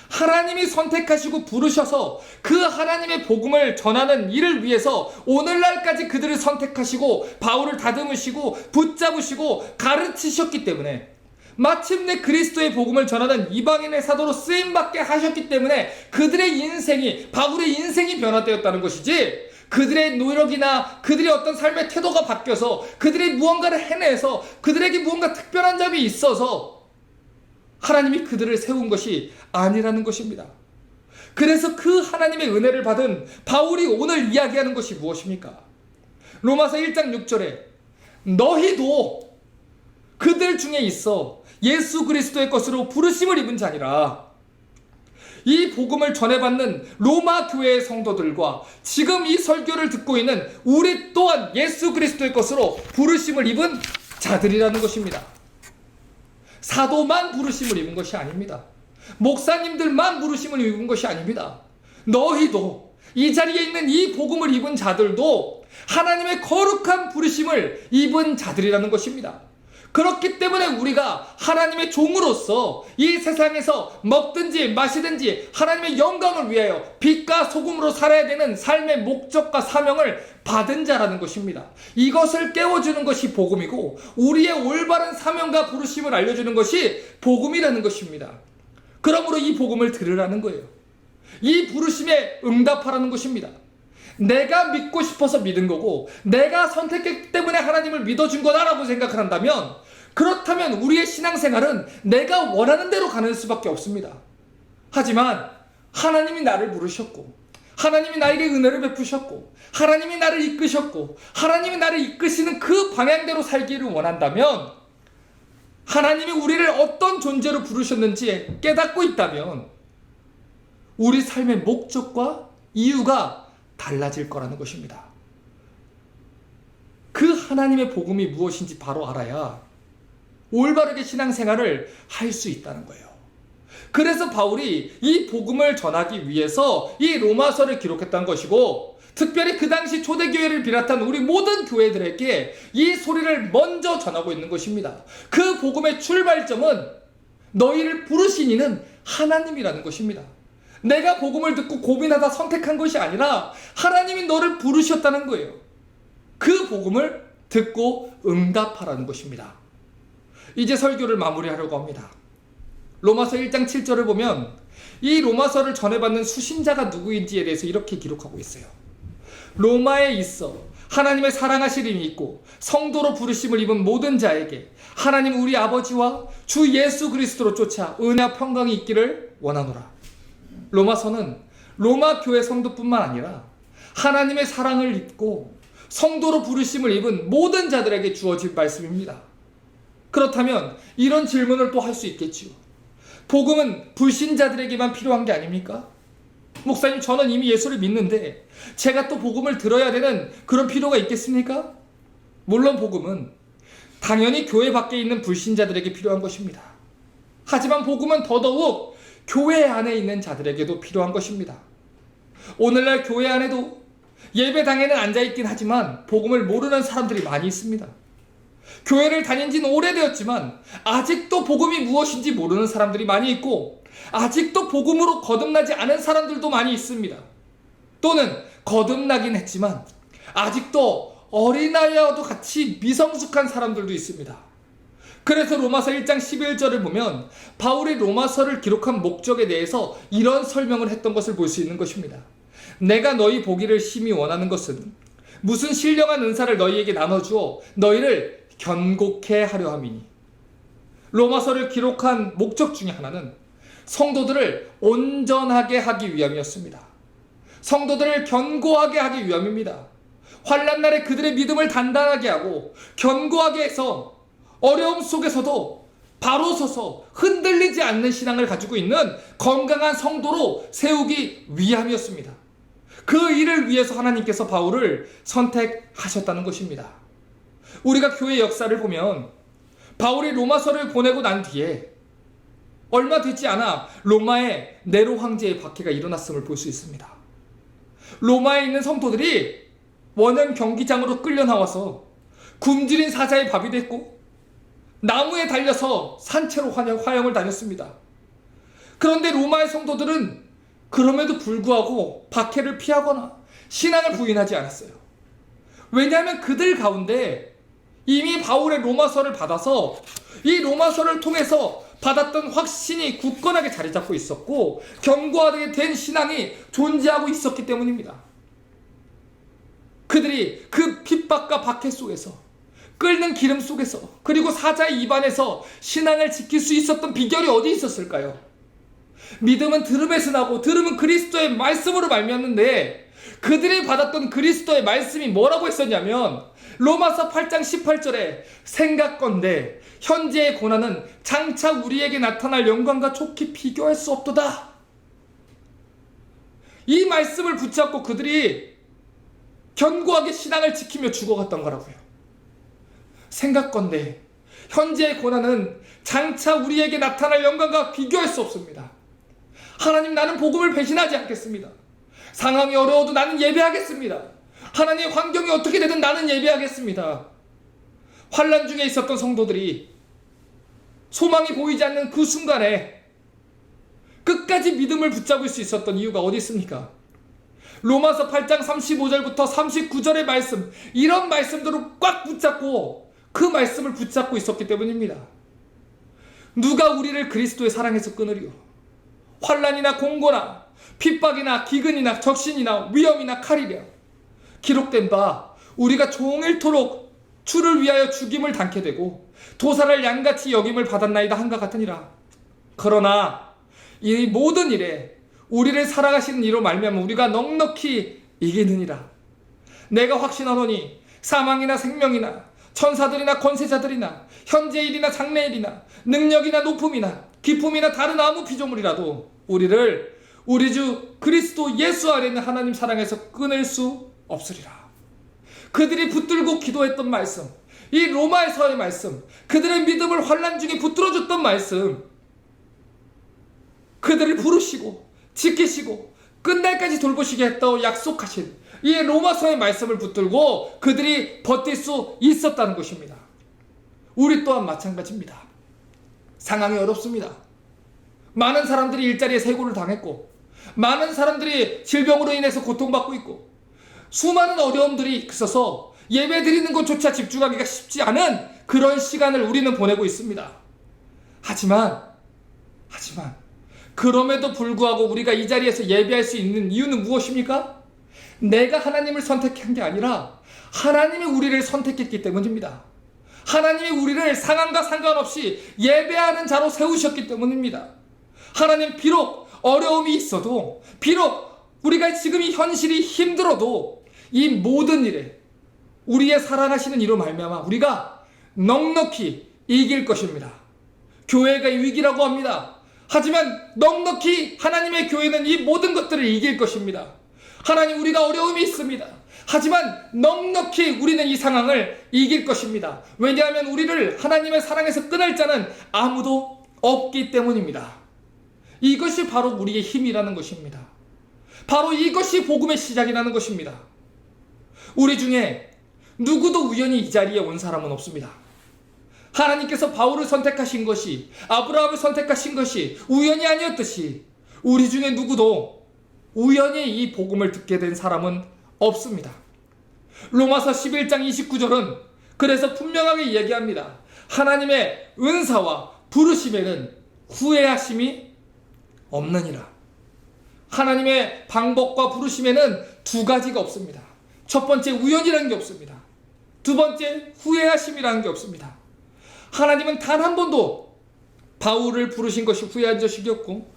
S1: 하나님이 선택하시고 부르셔서 그 하나님의 복음을 전하는 일을 위해서 오늘날까지 그들을 선택하시고 바울을 다듬으시고 붙잡으시고 가르치셨기 때문에 마침내 그리스도의 복음을 전하는 이방인의 사도로 쓰임받게 하셨기 때문에 그들의 인생이, 바울의 인생이 변화되었다는 것이지, 그들의 노력이나 그들의 어떤 삶의 태도가 바뀌어서 그들이 무언가를 해내서 그들에게 무언가 특별한 점이 있어서 하나님이 그들을 세운 것이 아니라는 것입니다. 그래서 그 하나님의 은혜를 받은 바울이 오늘 이야기하는 것이 무엇입니까? 로마서 1장 6절에 너희도 그들 중에 있어 예수 그리스도의 것으로 부르심을 입은 자니라. 이 복음을 전해받는 로마 교회의 성도들과 지금 이 설교를 듣고 있는 우리 또한 예수 그리스도의 것으로 부르심을 입은 자들이라는 것입니다. 사도만 부르심을 입은 것이 아닙니다. 목사님들만 부르심을 입은 것이 아닙니다. 너희도, 이 자리에 있는 이 복음을 입은 자들도 하나님의 거룩한 부르심을 입은 자들이라는 것입니다. 그렇기 때문에 우리가 하나님의 종으로서 이 세상에서 먹든지 마시든지 하나님의 영광을 위하여 빛과 소금으로 살아야 되는 삶의 목적과 사명을 받은 자라는 것입니다. 이것을 깨워주는 것이 복음이고 우리의 올바른 사명과 부르심을 알려주는 것이 복음이라는 것입니다. 그러므로 이 복음을 들으라는 거예요. 이 부르심에 응답하라는 것입니다. 내가 믿고 싶어서 믿은 거고 내가 선택했기 때문에 하나님을 믿어준 거다라고 생각을 한다면, 그렇다면 우리의 신앙생활은 내가 원하는 대로 가는 수밖에 없습니다. 하지만 하나님이 나를 부르셨고 하나님이 나에게 은혜를 베푸셨고 하나님이 나를 이끄셨고 하나님이 나를 이끄시는 그 방향대로 살기를 원한다면, 하나님이 우리를 어떤 존재로 부르셨는지 깨닫고 있다면 우리 삶의 목적과 이유가 달라질 거라는 것입니다. 그 하나님의 복음이 무엇인지 바로 알아야 올바르게 신앙생활을 할 수 있다는 거예요. 그래서 바울이 이 복음을 전하기 위해서 이 로마서를 기록했다는 것이고, 특별히 그 당시 초대교회를 비롯한 우리 모든 교회들에게 이 소리를 먼저 전하고 있는 것입니다. 그 복음의 출발점은 너희를 부르신 이는 하나님이라는 것입니다. 내가 복음을 듣고 고민하다 선택한 것이 아니라 하나님이 너를 부르셨다는 거예요. 그 복음을 듣고 응답하라는 것입니다. 이제 설교를 마무리하려고 합니다. 로마서 1장 7절을 보면 이 로마서를 전해받는 수신자가 누구인지에 대해서 이렇게 기록하고 있어요. 로마에 있어 하나님의 사랑하실 힘이 있고 성도로 부르심을 입은 모든 자에게 하나님 우리 아버지와 주 예수 그리스도로 쫓아 은혜와 평강이 있기를 원하노라. 로마서는 로마 교회 성도뿐만 아니라 하나님의 사랑을 입고 성도로 부르심을 입은 모든 자들에게 주어진 말씀입니다. 그렇다면 이런 질문을 또 할 수 있겠지요. 복음은 불신자들에게만 필요한 게 아닙니까? 목사님, 저는 이미 예수를 믿는데 제가 또 복음을 들어야 되는 그런 필요가 있겠습니까? 물론 복음은 당연히 교회 밖에 있는 불신자들에게 필요한 것입니다. 하지만 복음은 더더욱 교회 안에 있는 자들에게도 필요한 것입니다. 오늘날 교회 안에도 예배당에는 앉아있긴 하지만 복음을 모르는 사람들이 많이 있습니다. 교회를 다닌 지는 오래되었지만 아직도 복음이 무엇인지 모르는 사람들이 많이 있고 아직도 복음으로 거듭나지 않은 사람들도 많이 있습니다. 또는 거듭나긴 했지만 아직도 어린아이와도 같이 미성숙한 사람들도 있습니다. 그래서 로마서 1장 11절을 보면 바울이 로마서를 기록한 목적에 대해서 이런 설명을 했던 것을 볼 수 있는 것입니다. 내가 너희 보기를 심히 원하는 것은 무슨 신령한 은사를 너희에게 나눠주어 너희를 견고케 하려 함이니. 로마서를 기록한 목적 중에 하나는 성도들을 온전하게 하기 위함이었습니다. 성도들을 견고하게 하기 위함입니다. 환난날에 그들의 믿음을 단단하게 하고 견고하게 해서 어려움 속에서도 바로 서서 흔들리지 않는 신앙을 가지고 있는 건강한 성도로 세우기 위함이었습니다. 그 일을 위해서 하나님께서 바울을 선택하셨다는 것입니다. 우리가 교회 역사를 보면 바울이 로마서를 보내고 난 뒤에 얼마 되지 않아 로마에 네로 황제의 박해가 일어났음을 볼 수 있습니다. 로마에 있는 성도들이 원형 경기장으로 끌려 나와서 굶주린 사자의 밥이 됐고 나무에 달려서 산채로 화형을 다녔습니다. 그런데 로마의 성도들은 그럼에도 불구하고 박해를 피하거나 신앙을 부인하지 않았어요. 왜냐하면 그들 가운데 이미 바울의 로마서를 받아서 이 로마서를 통해서 받았던 확신이 굳건하게 자리 잡고 있었고 견고하게 된 신앙이 존재하고 있었기 때문입니다. 그들이 그 핍박과 박해 속에서 끓는 기름 속에서 그리고 사자의 입안에서 신앙을 지킬 수 있었던 비결이 어디 있었을까요? 믿음은 들음에서 나고 들음은 그리스도의 말씀으로 말미암는데 그들이 받았던 그리스도의 말씀이 뭐라고 했었냐면 로마서 8장 18절에 생각건대 현재의 고난은 장차 우리에게 나타날 영광과 촉히 비교할 수 없도다. 이 말씀을 붙잡고 그들이 견고하게 신앙을 지키며 죽어갔던 거라고요. 생각건대 현재의 고난은 장차 우리에게 나타날 영광과 비교할 수 없습니다. 하나님, 나는 복음을 배신하지 않겠습니다. 상황이 어려워도 나는 예배하겠습니다. 하나님, 환경이 어떻게 되든 나는 예배하겠습니다. 환난 중에 있었던 성도들이 소망이 보이지 않는 그 순간에 끝까지 믿음을 붙잡을 수 있었던 이유가 어디 있습니까? 로마서 8장 35절부터 39절의 말씀, 이런 말씀들을 꽉 붙잡고 그 말씀을 붙잡고 있었기 때문입니다. 누가 우리를 그리스도의 사랑에서 끊으리요? 환난이나 공고나 핍박이나 기근이나 적신이나 위험이나 칼이랴. 기록된 바 우리가 종일토록 주를 위하여 죽임을 당케 되고 도살을 양같이 여김을 받았나이다 한과 같으니라. 그러나 이 모든 일에 우리를 사랑하시는 이로 말미암아 우리가 넉넉히 이기느니라. 내가 확신하노니 사망이나 생명이나 천사들이나 권세자들이나 현재일이나 장래일이나 능력이나 높음이나 기품이나 다른 아무 피조물이라도 우리를 우리 주 그리스도 예수 아래 있는 하나님 사랑에서 끊을 수 없으리라. 그들이 붙들고 기도했던 말씀, 이 로마에서의 말씀, 그들의 믿음을 환난 중에 붙들어줬던 말씀, 그들을 부르시고 지키시고 끝날까지 돌보시게 했다고 약속하신 이 로마서의 말씀을 붙들고 그들이 버틸 수 있었다는 것입니다. 우리 또한 마찬가지입니다. 상황이 어렵습니다. 많은 사람들이 일자리에 해고를 당했고, 많은 사람들이 질병으로 인해서 고통받고 있고, 수많은 어려움들이 있어서 예배 드리는 것조차 집중하기가 쉽지 않은 그런 시간을 우리는 보내고 있습니다. 하지만 그럼에도 불구하고 우리가 이 자리에서 예배할 수 있는 이유는 무엇입니까? 내가 하나님을 선택한 게 아니라 하나님이 우리를 선택했기 때문입니다. 하나님이 우리를 상황과 상관없이 예배하는 자로 세우셨기 때문입니다. 하나님, 비록 어려움이 있어도, 비록 우리가 지금 이 현실이 힘들어도 이 모든 일에 우리의 사랑하시는 이로 말미암아 우리가 넉넉히 이길 것입니다. 교회가 위기라고 합니다. 하지만 넉넉히 하나님의 교회는 이 모든 것들을 이길 것입니다. 하나님, 우리가 어려움이 있습니다. 하지만 넉넉히 우리는 이 상황을 이길 것입니다. 왜냐하면 우리를 하나님의 사랑에서 끊을 자는 아무도 없기 때문입니다. 이것이 바로 우리의 힘이라는 것입니다. 바로 이것이 복음의 시작이라는 것입니다. 우리 중에 누구도 우연히 이 자리에 온 사람은 없습니다. 하나님께서 바울을 선택하신 것이, 아브라함을 선택하신 것이 우연이 아니었듯이 우리 중에 누구도 우연히 이 복음을 듣게 된 사람은 없습니다. 로마서 11장 29절은 그래서 분명하게 이야기합니다. 하나님의 은사와 부르심에는 후회하심이 없느니라. 하나님의 방법과 부르심에는 두 가지가 없습니다. 첫 번째, 우연이라는 게 없습니다. 두 번째, 후회하심이라는 게 없습니다. 하나님은 단 한 번도 바울을 부르신 것이 후회한 적이 없고,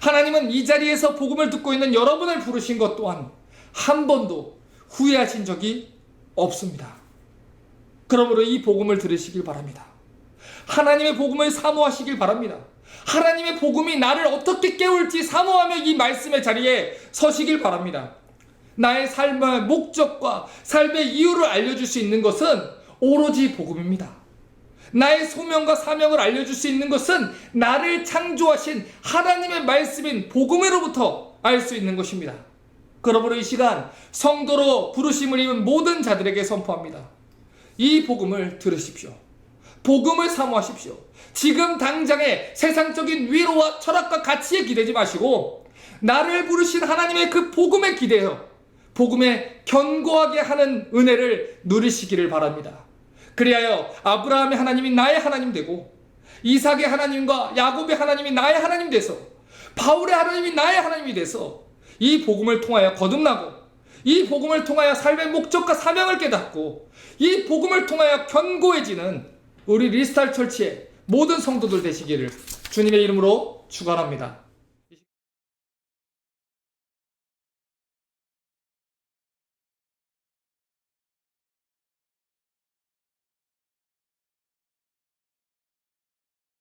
S1: 하나님은 이 자리에서 복음을 듣고 있는 여러분을 부르신 것 또한 한 번도 후회하신 적이 없습니다. 그러므로 이 복음을 들으시길 바랍니다. 하나님의 복음을 사모하시길 바랍니다. 하나님의 복음이 나를 어떻게 깨울지 사모하며 이 말씀의 자리에 서시길 바랍니다. 나의 삶의 목적과 삶의 이유를 알려줄 수 있는 것은 오로지 복음입니다. 나의 소명과 사명을 알려줄 수 있는 것은 나를 창조하신 하나님의 말씀인 복음으로부터 알 수 있는 것입니다. 그러므로 이 시간 성도로 부르심을 입은 모든 자들에게 선포합니다. 이 복음을 들으십시오. 복음을 사모하십시오. 지금 당장의 세상적인 위로와 철학과 가치에 기대지 마시고 나를 부르신 하나님의 그 복음에 기대어 복음에 견고하게 하는 은혜를 누리시기를 바랍니다. 그리하여 아브라함의 하나님이 나의 하나님 되고, 이삭의 하나님과 야곱의 하나님이 나의 하나님 돼서, 바울의 하나님이 나의 하나님이 돼서 이 복음을 통하여 거듭나고, 이 복음을 통하여 삶의 목적과 사명을 깨닫고, 이 복음을 통하여 견고해지는 우리 리스탈 철치의 모든 성도들 되시기를 주님의 이름으로 축원합니다.